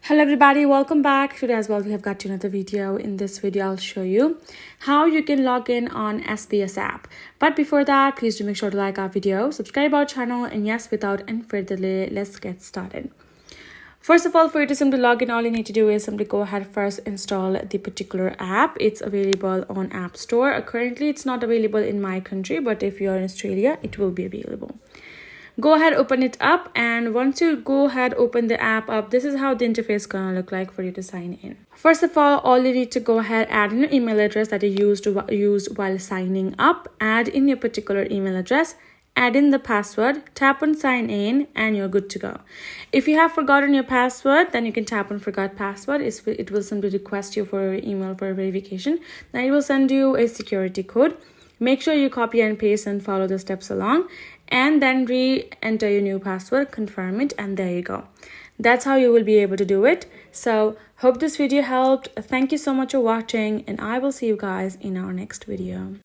Hello everybody, welcome back. Today as well we have got another video. In this video I'll show you how you can log in on SBS app. But before that, please do make sure to like our video, subscribe our channel, and yes, without any further delay, let's get started. First of all, for you to simply log in, all you need to do is simply go ahead first install the particular app. It's available on App Store. Currently it's not available in my country, but if you're in Australia it will be available. Go ahead, open it up, and once you go ahead open the app up, this is how the interface gonna look like for you to sign in. First of all you need to go ahead, add in your email address that you used while signing up. Add in your particular email address, add in the password, tap on sign in, and you're good to go. If you have forgotten your password, then you can tap on forgot password. It will simply request you for your email for verification. Then it will send you a security code. Make sure you copy and paste and follow the steps along, and then re-enter your new password, confirm it, and there you go. That's how you will be able to do it. So hope this video helped. Thank you so much for watching, and I will see you guys in our next video.